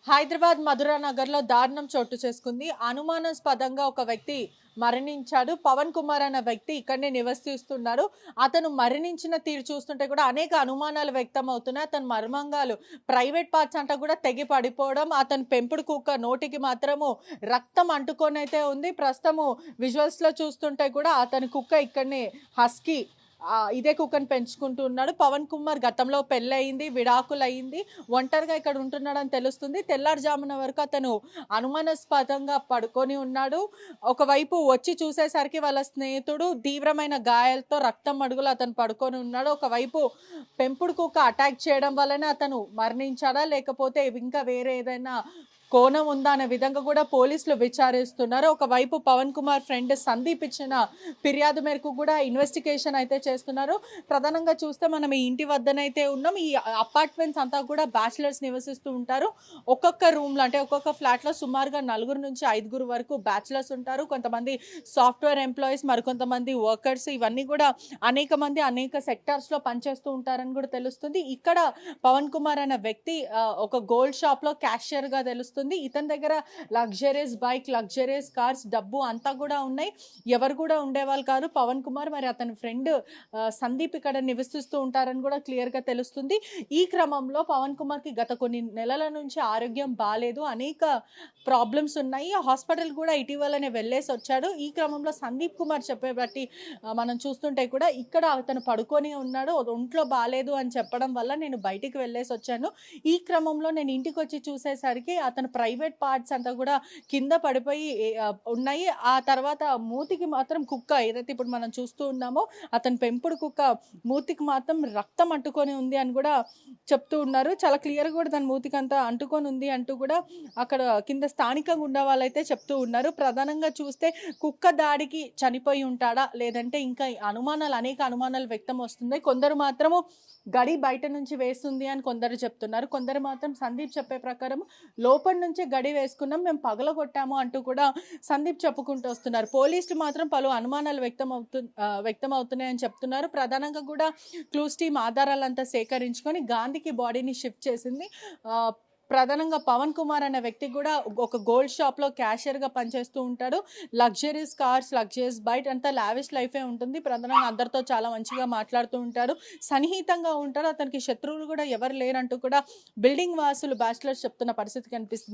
హైదరాబాద్ మధురా నగర్లో దారుణం చోటు చేసుకుంది. అనుమానాస్పదంగా ఒక వ్యక్తి మరణించాడు. పవన్ కుమార్ అనే వ్యక్తి ఇక్కడనే నివసిస్తున్నారు. అతను మరణించిన తీరు చూస్తుంటే కూడా అనేక అనుమానాలు వ్యక్తం అవుతున్నాయి. అతని మర్మాంగాలు ప్రైవేట్ పార్ట్స్ అంతా కూడా తెగి పడిపోవడం, అతని పెంపుడు కుక్క నోటికి మాత్రము రక్తం అంటుకొనైతే ఉంది. ప్రస్తుతము విజువల్స్‌లో చూస్తుంటే కూడా అతని కుక్క ఇక్కడనే హస్కీ ఇదే కుక్కని పెంచుకుంటూ ఉన్నాడు. పవన్ కుమార్ గతంలో పెళ్లయింది, విడాకులయింది. ఒంటరిగా ఇక్కడ ఉంటున్నాడని తెలుస్తుంది. తెల్లారుజామున వరకు అతను అనుమానాస్పదంగా పడుకొని ఉన్నాడు. ఒకవైపు వచ్చి చూసేసరికి వాళ్ళ స్నేహితుడు తీవ్రమైన గాయాలతో రక్తం మడుగులో అతను పడుకొని ఉన్నాడు. ఒకవైపు పెంపుడు కుక్క అటాక్ చేయడం వల్లనే అతను మరణించాడా? లేకపోతే ఇంకా వేరే ఏదైనా కోణం ఉందా అనే విధంగా కూడా పోలీసులు విచారిస్తున్నారు. ఒకవైపు పవన్ కుమార్ ఫ్రెండ్ సందీప్ ఇచ్చిన ఫిర్యాదు మేరకు కూడా ఇన్వెస్టిగేషన్ అయితే చేస్తున్నారు. ప్రధానంగా చూస్తే మనం ఈ ఇంటి వద్దనైతే ఉన్నాం. ఈ అపార్ట్మెంట్స్ అంతా కూడా బ్యాచిలర్స్ నివసిస్తూ ఉంటారు. ఒక్కొక్క రూమ్‌లో అంటే ఒక్కొక్క ఫ్లాట్‌లో సుమారుగా 4-5 వరకు బ్యాచిలర్స్ ఉంటారు. కొంతమంది సాఫ్ట్‌వేర్ ఎంప్లాయీస్, మరికొంతమంది వర్కర్స్ ఇవన్నీ కూడా అనేక మంది అనేక సెక్టార్స్‌లో పనిచేస్తూ ఉంటారని కూడా తెలుస్తుంది. ఇక్కడ పవన్ కుమార్ అనే వ్యక్తి ఒక గోల్డ్ షాప్‌లో క్యాషియర్‌గా తెలుస్తుంది. ఇతని దగ్గర లగ్జరీస్ బైక్, లగ్జరీస్ కార్స్, డబ్బు అంతా కూడా ఉన్నాయి. ఎవరు కూడా ఉండేవాళ్ళు కాదు. పవన్ కుమార్ మరి అతని ఫ్రెండ్ సందీప్ ఇక్కడ నివసిస్తూ ఉంటారని కూడా క్లియర్‌గా తెలుస్తుంది. ఈ క్రమంలో పవన్ కుమార్‌కి గత కొన్ని నెలల నుంచి ఆరోగ్యం బాలేదు. అనేక ప్రాబ్లమ్స్ ఉన్నాయి. హాస్పిటల్ కూడా ఇటీవలనే వెళ్ళేసి వచ్చాడు. ఈ క్రమంలో సందీప్ కుమార్ చెప్పే బట్టి మనం చూస్తుంటే కూడా ఇక్కడ అతను పడుకొని ఉన్నాడు. ఒంట్లో బాలేదు అని చెప్పడం వల్ల నేను బయటికి వెళ్ళేసి వచ్చాను. ఈ క్రమంలో నేను ఇంటికొచ్చి చూసేసరికి అతను ప్రైవేట్ పార్ట్స్ అంతా కూడా కింద పడిపోయి ఉన్నాయి. ఆ తర్వాత మూతికి మాత్రం కుక్క ఏదైతే ఇప్పుడు మనం చూస్తూ ఉన్నామో అతని పెంపుడు కుక్క మూతికి మాత్రం రక్తం అంటుకొని ఉంది అని కూడా చెప్తూ ఉన్నారు. చాలా క్లియర్‌గా కూడా దాని మూతికంతా అంటుకొని ఉంది అంటూ కూడా అక్కడ కింద స్థానికంగా ఉన్న వాళ్ళైతే చెప్తూ ఉన్నారు. ప్రధానంగా చూస్తే కుక్క దాడికి చనిపోయి ఉంటాడా? లేదంటే ఇంకా అనుమానాలు అనేక అనుమానాలు వ్యక్తం వస్తున్నాయి. కొందరు మాత్రము గడి బయట నుంచి వేస్తుంది అని కొందరు చెప్తున్నారు. కొందరు మాత్రం సందీప్ చెప్పే ప్రకారం లోపల నుంచే గడి వేసుకున్నాం, మేము పగలగొట్టాము అంటూ కూడా సందీప్ చెప్పుకుంటూ వస్తున్నారు. పోలీసులు మాత్రం పలు అనుమానాలు వ్యక్తం అవుతున్నాయని చెప్తున్నారు. ప్రధానంగా కూడా క్లూస్ టీమ్ ఆధారాలంతా సేకరించుకొని గాంధీకి బాడీని షిఫ్ట్ చేసింది. ప్రధానంగా పవన్ కుమార్ అనే వ్యక్తి కూడా ఒక గోల్డ్ షాప్‌లో క్యాషియర్‌గా పనిచేస్తూ ఉంటాడు. లగ్జరీస్ కార్స్, లగ్జరీస్ బైట్ అంతా లావిష్ లైఫే ఉంటుంది. ప్రధానంగా అందరితో చాలా మంచిగా మాట్లాడుతూ ఉంటారు. సన్నిహితంగా ఉంటారు. అతనికి శత్రువులు కూడా ఎవరు లేరంటూ కూడా బిల్డింగ్ వాసులు, బ్యాచిలర్స్ చెప్తున్న పరిస్థితి కనిపిస్తుంది.